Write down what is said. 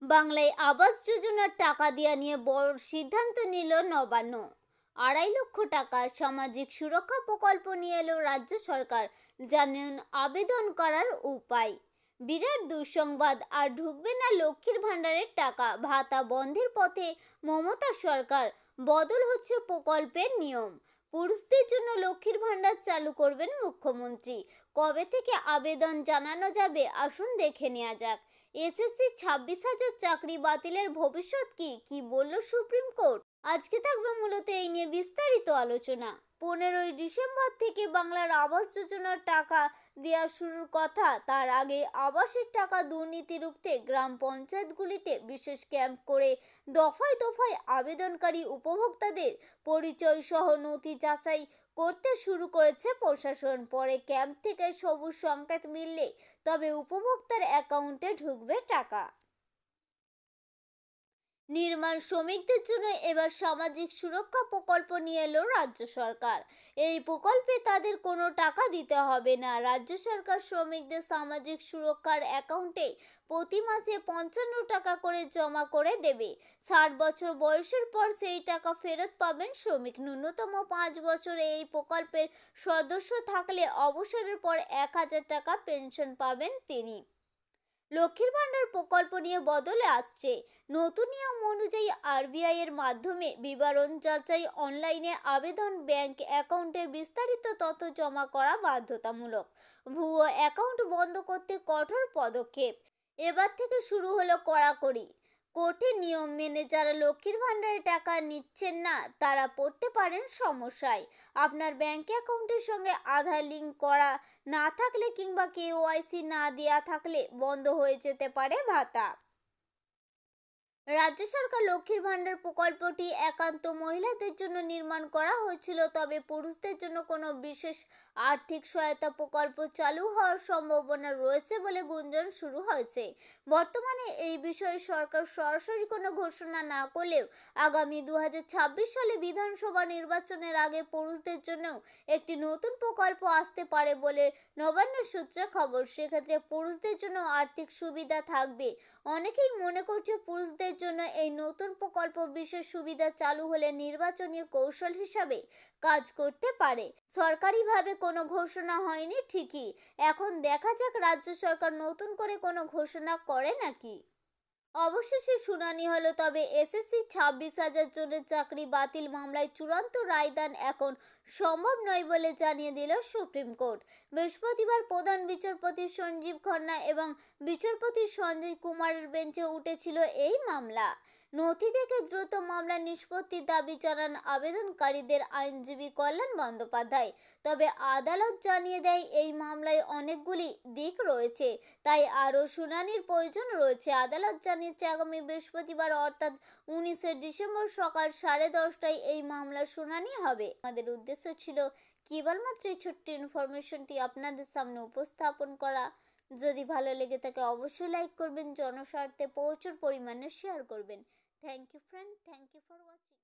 বাংলায় আবাস যোজনার টাকা দেওয়া নিয়ে বড় সিদ্ধান্ত নিল নবান্ন। 2.5 লক্ষ টাকার সামাজিক সুরক্ষা প্রকল্প নিয়ে এলো রাজ্য সরকার। জানেন আবেদন করার উপায়। বিরাট দুঃসংবাদ, আর ঢুকবে না লক্ষ্মীর ভাণ্ডারের টাকা। ভাতা বন্ধের পথে মমতা সরকার, বদল হচ্ছে প্রকল্পের নিয়ম। পুরুষদের জন্য লক্ষ্মীর ভাণ্ডার চালু করবেন মুখ্যমন্ত্রী। কবে থেকে আবেদন জানানো যাবে, আসুন দেখে নেওয়া যাক। এসএসসি 26,000 চাকরি বাতিলের ভবিষ্যৎ কি বলল সুপ্রিম কোর্ট। আজকে থাকবে মূলত এই নিয়ে বিস্তারিত আলোচনা। 15ই ডিসেম্বর থেকে বাংলার আবাস যোজনার টাকা দেওয়া শুরুর কথা। তার আগে আবাসের টাকা দুর্নীতি রুখতে গ্রাম পঞ্চায়েতগুলিতে বিশেষ ক্যাম্প করে দফায় দফায় আবেদনকারী উপভোক্তাদের পরিচয় সহ নথি যাচাই করতে শুরু করেছে প্রশাসন। পরে ক্যাম্প থেকে সবুজ সংকেত মিললে তবে উপভোক্তার অ্যাকাউন্টে ঢুকবে টাকা। নির্মাণ শ্রমিকদের জন্য এবার সামাজিক সুরক্ষা প্রকল্প নিয়ে এলো রাজ্য সরকার। এই প্রকল্পে তাদের কোনো টাকা দিতে হবে না। রাজ্য সরকার শ্রমিকদের সামাজিক সুরক্ষার অ্যাকাউন্টে প্রতি মাসে 55 টাকা করে জমা করে দেবে। 60 বছর বয়সের পর সেই টাকা ফেরত পাবেন শ্রমিক। ন্যূনতম 5 বছরে এই প্রকল্পের সদস্য থাকলে অবসরের পর 1000 টাকা পেনশন পাবেন তিনি। লক্ষ্মীর ভাণ্ডার প্রকল্প নিয়ে বদলে আসছে। নতুন নিয়ম অনুযায়ী আরবিআই এর মাধ্যমে বিবরণ যাচাই, অনলাইনে আবেদন, ব্যাংক অ্যাকাউন্টে বিস্তারিত তথ্য জমা করা বাধ্যতামূলক। ভুয়ো অ্যাকাউন্ট বন্ধ করতে কঠোর পদক্ষেপ। এবার থেকে শুরু হলো কড়াকড়ি। কঠিন নিয়ম মেনে যারা লক্ষ্মীর ভাণ্ডারে টাকা নিচ্ছেন না তারা পড়তে পারেন সমস্যায়। আপনার ব্যাংক অ্যাকাউন্টের সঙ্গে আধার লিঙ্ক করা না থাকলে কিংবা কেওয়াইসি না দেওয়া থাকলে বন্ধ হয়ে যেতে পারে ভাতা। রাজ্য সরকার লক্ষ্মীর ভাণ্ডার প্রকল্পটি একান্ত মহিলাদের জন্য নির্মাণ করা হয়েছিল, তবে পুরুষদের জন্য কোনো বিশেষ আর্থিক সহায়তা প্রকল্প চালু হওয়ার সম্ভাবনা রয়েছে বলে গুঞ্জন শুরু হয়েছে। বর্তমানে এই বিষয়ে সরকার সরাসরি কোনো ঘোষণা না করলেও আগামী 2026 সালে বিধানসভা নির্বাচনের আগে পুরুষদের জন্যও একটি নতুন প্রকল্প আসতে পারে বলে নবান্নের সূত্রে খবর। সেক্ষেত্রে পুরুষদের জন্য আর্থিক সুবিধা থাকবে। অনেকেই মনে করছে পুরুষদের জন্য এই নতুন প্রকল্প বিশেষ সুবিধা চালু হলে নির্বাচনী কৌশল হিসাবে কাজ করতে পারে। সরকারিভাবে কোনো ঘোষণা হয়নি ঠিকই, এখন দেখা যাক রাজ্য সরকার নতুন করে কোনো ঘোষণা করে নাকি। অবশেষে শুনানি হলো, তবে এসএসসি 26,000 জনের চাকরি বাতিল মামলায় চূড়ান্ত রায়দান এখন সম্ভব নয় বলে জানিয়ে দিল সুপ্রিম কোর্ট। বৃহস্পতিবার প্রধান বিচারপতি সঞ্জীব খান্না এবং বিচারপতি সঞ্জয় কুমারের বেঞ্চে উঠেছিল এই মামলা। নথি থেকে দ্রুত মামলা নিষ্পত্তির দাবি জানান আবেদনকারীদের আইনজীবী কল্যাণ বন্দ্যোপাধ্যায়। তবে আদালত জানিয়ে দেয় এই মামলায় অনেকগুলি দিক রয়েছে, তাই আরও শুনানির প্রয়োজন রয়েছে। আদালত জানিয়েছে আগামী বৃহস্পতিবার অর্থাৎ 19শে ডিসেম্বর সকাল 10:30টায় এই মামলার শুনানি হবে। আমাদের উদ্দেশ্য ছিল কেবলমাত্র এই ছোট্ট ইনফরমেশনটি আপনাদের সামনে উপস্থাপন করা। যদি ভালো লেগে থাকে অবশ্যই লাইক করবেন, জনস্বার্থে প্রচুর পরিমাণে শেয়ার করবেন। Thank you friend, thank you for watching.